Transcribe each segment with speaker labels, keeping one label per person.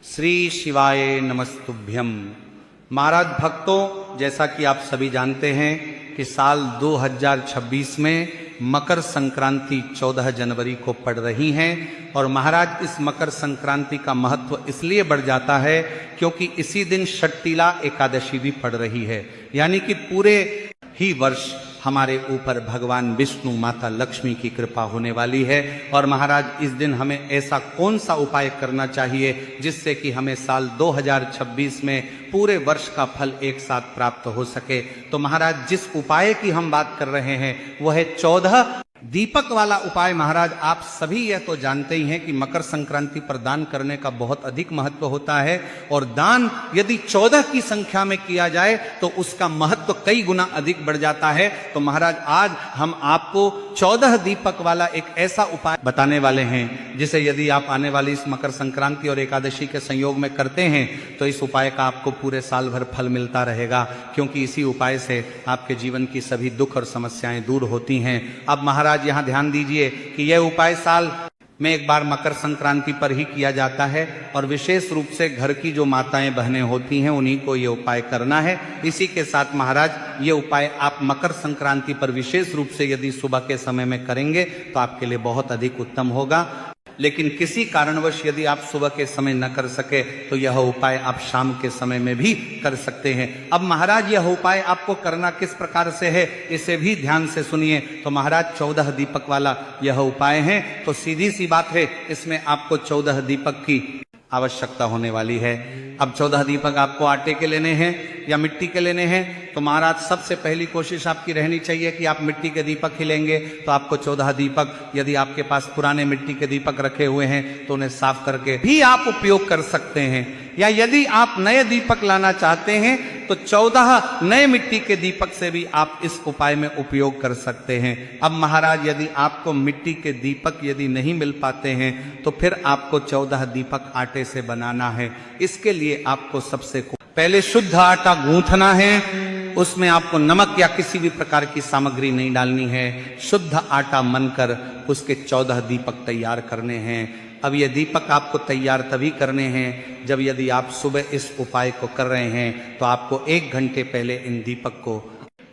Speaker 1: श्री शिवाय नमस्तुभ्यं। महाराज भक्तों, जैसा कि आप सभी जानते हैं कि साल 2026 में मकर संक्रांति 14 जनवरी को पड़ रही है और महाराज इस मकर संक्रांति का महत्व इसलिए बढ़ जाता है क्योंकि इसी दिन षट्टिला एकादशी भी पड़ रही है, यानी कि पूरे ही वर्ष हमारे ऊपर भगवान विष्णु माता लक्ष्मी की कृपा होने वाली है। और महाराज इस दिन हमें ऐसा कौन सा उपाय करना चाहिए जिससे कि हमें साल 2026 में पूरे वर्ष का फल एक साथ प्राप्त हो सके। तो महाराज जिस उपाय की हम बात कर रहे हैं वह है 14 दीपक वाला उपाय। महाराज आप सभी यह तो जानते ही हैं कि मकर संक्रांति पर दान करने का बहुत अधिक महत्व होता है और दान यदि 14 की संख्या में किया जाए तो उसका महत्व कई गुना अधिक बढ़ जाता है। तो महाराज आज हम आपको 14 दीपक वाला एक ऐसा उपाय बताने वाले हैं जिसे यदि आप आने वाली इस मकर संक्रांति और एकादशी के संयोग में करते हैं तो इस उपाय का आपको पूरे साल भर फल मिलता रहेगा, क्योंकि इसी उपाय से आपके जीवन की सभी दुख और समस्याएं दूर होती हैं। अब महाराज यहां ध्यान दीजिए कि यह उपाय साल में एक बार मकर संक्रांति पर ही किया जाता है और विशेष रूप से घर की जो माताएं बहनें होती हैं उन्हीं को ये उपाय करना है। इसी के साथ महाराज ये उपाय आप मकर संक्रांति पर विशेष रूप से यदि सुबह के समय में करेंगे तो आपके लिए बहुत अधिक उत्तम होगा। लेकिन किसी कारणवश यदि आप सुबह के समय न कर सके तो यह उपाय आप शाम के समय में भी कर सकते हैं। अब महाराज यह उपाय आपको करना किस प्रकार से है इसे भी ध्यान से सुनिए। तो महाराज 14 दीपक वाला यह उपाय है, तो सीधी सी बात है इसमें आपको 14 दीपक की आवश्यकता होने वाली है। अब 14 दीपक आपको आटे के लेने हैं या मिट्टी के लेने हैं। तो महाराज सबसे पहली कोशिश आपकी रहनी चाहिए कि आप मिट्टी के दीपक ही लेंगे। तो आपको 14 दीपक, यदि आपके पास पुराने मिट्टी के दीपक रखे हुए हैं तो उन्हें साफ करके भी आप उपयोग कर सकते हैं, या यदि आप नए दीपक लाना चाहते हैं तो 14 नए मिट्टी के दीपक से भी आप इस उपाय में उपयोग कर सकते हैं। अब महाराज यदि आपको मिट्टी के दीपक यदि नहीं मिल पाते हैं तो फिर आपको 14 दीपक आटे से बनाना है। इसके लिए आपको सबसे पहले शुद्ध आटा गूंथना है, उसमें आपको नमक या किसी भी प्रकार की सामग्री नहीं डालनी है। शुद्ध आटा मनकर उसके 14 दीपक तैयार करने हैं। अब ये दीपक आपको तैयार तभी करने हैं जब यदि आप सुबह इस उपाय को कर रहे हैं तो आपको 1 घंटे पहले इन दीपक को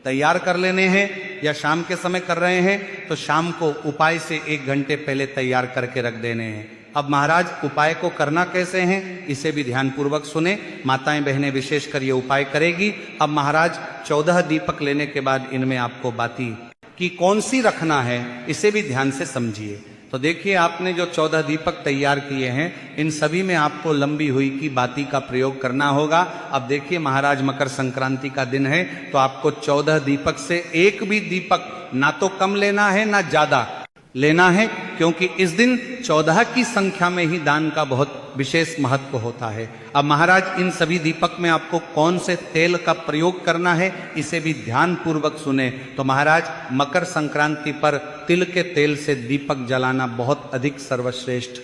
Speaker 1: तैयार कर लेने हैं, या शाम के समय कर रहे हैं तो शाम को उपाय से 1 घंटे पहले तैयार करके रख देने हैं। अब महाराज उपाय को करना कैसे है इसे भी ध्यान पूर्वक सुने। माताएं बहनें विशेषकर ये उपाय करेगी। अब महाराज 14 दीपक लेने के बाद इनमें आपको बाती की कौन सी रखना है इसे भी ध्यान से समझिए। तो देखिए आपने जो 14 दीपक तैयार किए हैं इन सभी में आपको लंबी हुई की बाती का प्रयोग करना होगा। अब देखिए महाराज मकर संक्रांति का दिन है तो आपको 14 दीपक से एक भी दीपक ना तो कम लेना है ना ज्यादा लेना है, क्योंकि इस दिन 14 की संख्या में ही दान का बहुत विशेष महत्व होता है। अब महाराज इन सभी दीपक में आपको कौन से तेल का प्रयोग करना है इसे भी ध्यान पूर्वक सुने। तो महाराज मकर संक्रांति पर तिल के तेल से दीपक जलाना बहुत अधिक सर्वश्रेष्ठ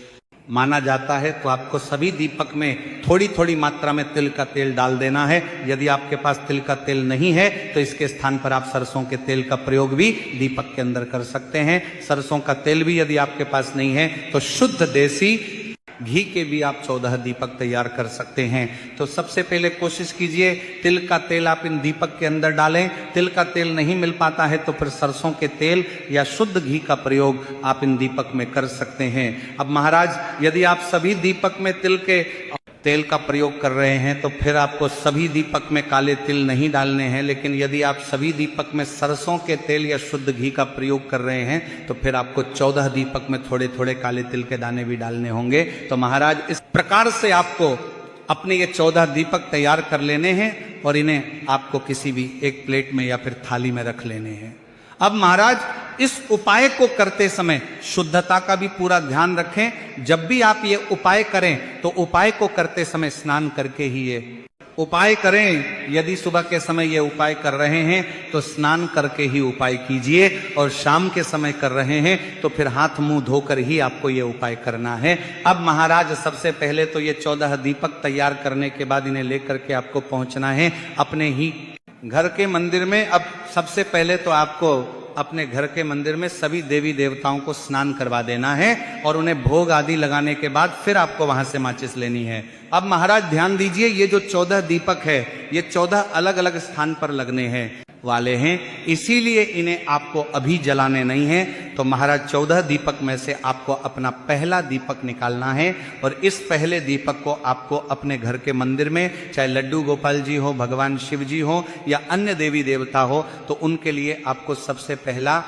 Speaker 1: माना जाता है। तो आपको सभी दीपक में थोड़ी थोड़ी मात्रा में तिल का तेल डाल देना है। यदि आपके पास तिल का तेल नहीं है तो इसके स्थान पर आप सरसों के तेल का प्रयोग भी दीपक के अंदर कर सकते हैं। सरसों का तेल भी यदि आपके पास नहीं है तो शुद्ध देसी घी के भी आप 14 दीपक तैयार कर सकते हैं। तो सबसे पहले कोशिश कीजिए तिल का तेल आप इन दीपक के अंदर डालें। तिल का तेल नहीं मिल पाता है तो फिर सरसों के तेल या शुद्ध घी का प्रयोग आप इन दीपक में कर सकते हैं। अब महाराज यदि आप सभी दीपक में तिल के तेल का प्रयोग कर रहे हैं तो फिर आपको सभी दीपक में काले तिल नहीं डालने हैं, लेकिन यदि आप सभी दीपक में सरसों के तेल या शुद्ध घी का प्रयोग कर रहे हैं तो फिर आपको 14 दीपक में थोड़े थोड़े काले तिल के दाने भी डालने होंगे। तो महाराज इस प्रकार से आपको अपने ये 14 दीपक तैयार कर लेने हैं और इन्हें आपको किसी भी एक प्लेट में या फिर थाली में रख लेने हैं। अब महाराज इस उपाय को करते समय शुद्धता का भी पूरा ध्यान रखें। जब भी आप ये उपाय करें तो उपाय को करते समय स्नान करके ही ये उपाय करें। यदि सुबह के समय ये उपाय कर रहे हैं तो स्नान करके ही उपाय कीजिए, और शाम के समय कर रहे हैं तो फिर हाथ मुंह धोकर ही आपको ये उपाय करना है। अब महाराज सबसे पहले तो ये 14 दीपक तैयार करने के बाद इन्हें लेकर के आपको पहुंचना है अपने ही घर के मंदिर में। अब सबसे पहले तो आपको अपने घर के मंदिर में सभी देवी देवताओं को स्नान करवा देना है और उन्हें भोग आदि लगाने के बाद फिर आपको वहां से माचिस लेनी है। अब महाराज ध्यान दीजिए, ये जो 14 दीपक है ये 14 अलग अलग स्थान पर लगने हैं वाले हैं, इसीलिए इन्हें आपको अभी जलाने नहीं है। तो महाराज 14 दीपक में से आपको अपना पहला दीपक निकालना है और इस पहले दीपक को आपको अपने घर के मंदिर में, चाहे लड्डू गोपाल जी हो, भगवान शिव जी हो या अन्य देवी देवता हो, तो उनके लिए आपको सबसे पहला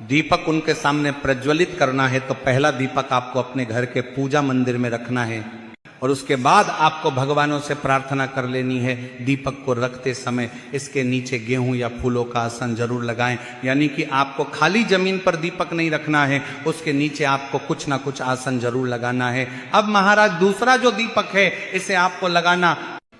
Speaker 1: दीपक उनके सामने प्रज्वलित करना है। तो पहला दीपक आपको अपने घर के पूजा मंदिर में रखना है और उसके बाद आपको भगवानों से प्रार्थना कर लेनी है। दीपक को रखते समय इसके नीचे गेहूं या फूलों का आसन जरूर लगाएं, यानी कि आपको खाली जमीन पर दीपक नहीं रखना है, उसके नीचे आपको कुछ ना कुछ आसन जरूर लगाना है। अब महाराज दूसरा जो दीपक है इसे आपको लगाना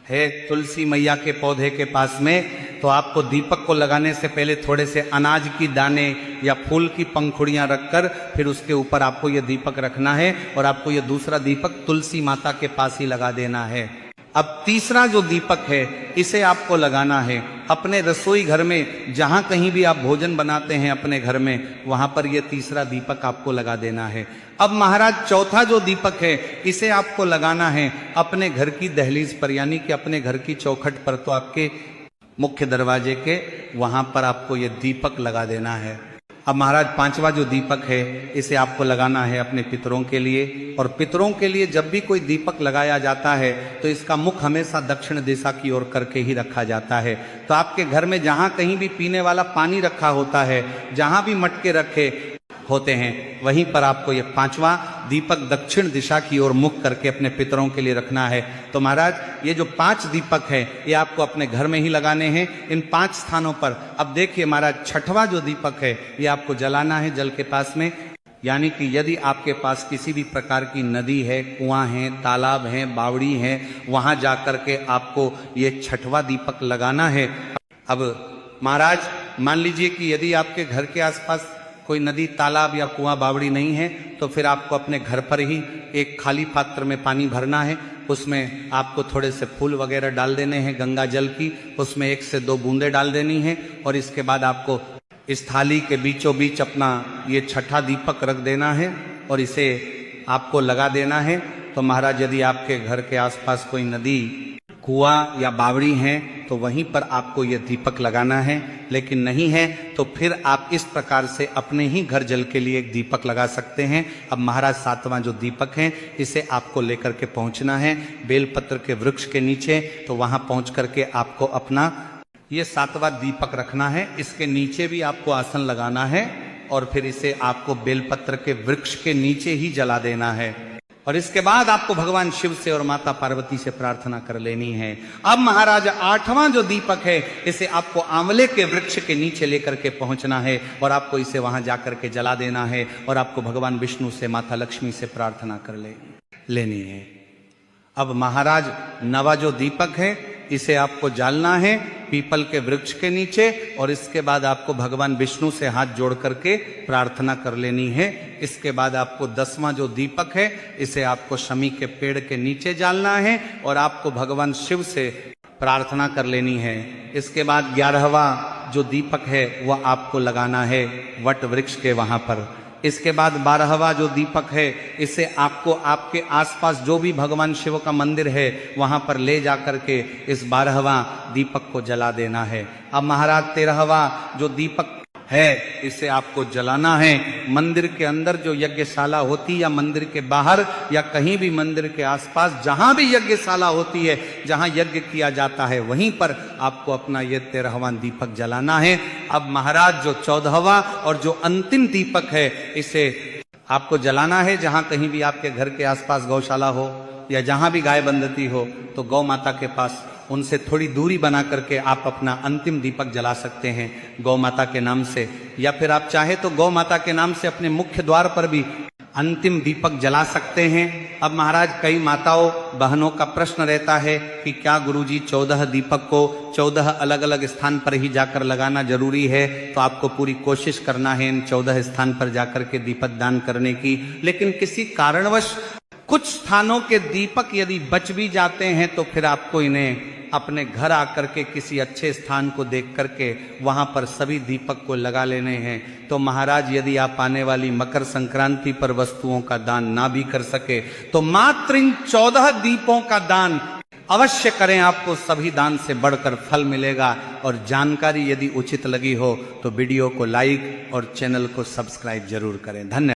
Speaker 1: है तुलसी मैया के पौधे के पास में। तो आपको दीपक को लगाने से पहले थोड़े से अनाज की दाने या फूल की पंखुड़ियां रखकर फिर उसके ऊपर आपको यह दीपक रखना है और आपको यह दूसरा दीपक तुलसी माता के पास ही लगा देना है। अब तीसरा जो दीपक है इसे आपको लगाना है अपने रसोई घर में, जहां कहीं भी आप भोजन बनाते हैं अपने घर में, वहां पर यह तीसरा दीपक आपको लगा देना है। अब महाराज चौथा जो दीपक है इसे आपको लगाना है अपने घर की दहलीज पर, यानी कि अपने घर की चौखट पर। तो आपके मुख्य दरवाजे के वहां पर आपको यह दीपक लगा देना है। अब महाराज पांचवा जो दीपक है इसे आपको लगाना है अपने पितरों के लिए, और पितरों के लिए जब भी कोई दीपक लगाया जाता है तो इसका मुख हमेशा दक्षिण दिशा की ओर करके ही रखा जाता है। तो आपके घर में जहां कहीं भी पीने वाला पानी रखा होता है, जहां भी मटके रखे होते हैं, वहीं पर आपको ये पांचवा दीपक दक्षिण दिशा की ओर मुख करके अपने पितरों के लिए रखना है। तो महाराज ये जो 5 दीपक है ये आपको अपने घर में ही लगाने हैं इन 5 स्थानों पर। अब देखिए महाराज छठवां जो दीपक है ये आपको जलाना है जल के पास में, यानी कि यदि आपके पास किसी भी प्रकार की नदी है, कुआं है, तालाब है, बावड़ी है, वहां जाकर के आपको ये छठवां दीपक लगाना है। अब महाराज मान लीजिए कि यदि आपके घर के आसपास कोई नदी, तालाब या कुआं, बावड़ी नहीं है तो फिर आपको अपने घर पर ही एक खाली पात्र में पानी भरना है, उसमें आपको थोड़े से फूल वगैरह डाल देने हैं गंगा जल की, उसमें 1 से 2 बूंदें डाल देनी है और इसके बाद आपको इस थाली के बीचों बीच अपना ये छठा दीपक रख देना है और इसे आपको लगा देना है। तो महाराज यदि आपके घर के आसपास कोई नदी, कुआं या बावड़ी है तो वहीं पर आपको यह दीपक लगाना है, लेकिन नहीं है तो फिर आप इस प्रकार से अपने ही घर जल के लिए एक दीपक लगा सकते हैं। अब महाराज 7वां जो दीपक है इसे आपको लेकर के पहुंचना है बेलपत्र के वृक्ष के नीचे। तो वहां पहुंच करके आपको अपना ये 7वां दीपक रखना है, इसके नीचे भी आपको आसन लगाना है और फिर इसे आपको बेलपत्र के वृक्ष के नीचे ही जला देना है और इसके बाद आपको भगवान शिव से और माता पार्वती से प्रार्थना कर लेनी है। अब महाराज 8वां जो दीपक है इसे आपको आंवले के वृक्ष के नीचे लेकर के पहुंचना है और आपको इसे वहां जाकर के जला देना है और आपको भगवान विष्णु से, माता लक्ष्मी से प्रार्थना कर लेनी है। अब महाराज 9वां जो दीपक है इसे आपको जालना है पीपल के वृक्ष के नीचे और इसके बाद आपको भगवान विष्णु से हाथ जोड़ करके प्रार्थना कर लेनी है। इसके बाद आपको 10वां जो दीपक है इसे आपको शमी के पेड़ के नीचे जालना है और आपको भगवान शिव से प्रार्थना कर लेनी है। इसके बाद 11वां जो दीपक है वह आपको लगाना है वट वृक्ष के वहां पर। इसके बाद 12वां जो दीपक है इसे आपको आपके आसपास जो भी भगवान शिव का मंदिर है वहां पर ले जाकर के इस 12वां दीपक को जला देना है। अब महाराज 13वां जो दीपक है इसे आपको जलाना है मंदिर के अंदर जो यज्ञशाला होती या मंदिर के बाहर या कहीं भी मंदिर के आसपास जहां भी यज्ञशाला होती है, जहां यज्ञ किया जाता है, वहीं पर आपको अपना ये 13वां दीपक जलाना है। अब महाराज जो 14वां और जो अंतिम दीपक है इसे आपको जलाना है जहां कहीं भी आपके घर के आसपास गौशाला हो या जहां भी गाय बंधती हो तो गौ माता के पास उनसे थोड़ी दूरी बना करके आप अपना अंतिम दीपक जला सकते हैं गौ माता के नाम से, या फिर आप चाहे तो गौ माता के नाम से अपने मुख्य द्वार पर भी अंतिम दीपक जला सकते हैं। अब महाराज कई माताओं बहनों का प्रश्न रहता है कि क्या गुरुजी 14 दीपक को 14 अलग अलग स्थान पर ही जाकर लगाना जरूरी है? तो आपको पूरी कोशिश करना है इन 14 स्थान पर जाकर के दीपक दान करने की, लेकिन किसी कारणवश कुछ स्थानों के दीपक यदि बच भी जाते हैं तो फिर आपको इन्हें अपने घर आकर के किसी अच्छे स्थान को देख करके वहां पर सभी दीपक को लगा लेने हैं। तो महाराज यदि आप आने वाली मकर संक्रांति पर वस्तुओं का दान ना भी कर सके तो मात्र इन 14 दीपों का दान अवश्य करें, आपको सभी दान से बढ़कर फल मिलेगा। और जानकारी यदि उचित लगी हो तो वीडियो को लाइक और चैनल को सब्सक्राइब जरूर करें। धन्यवाद।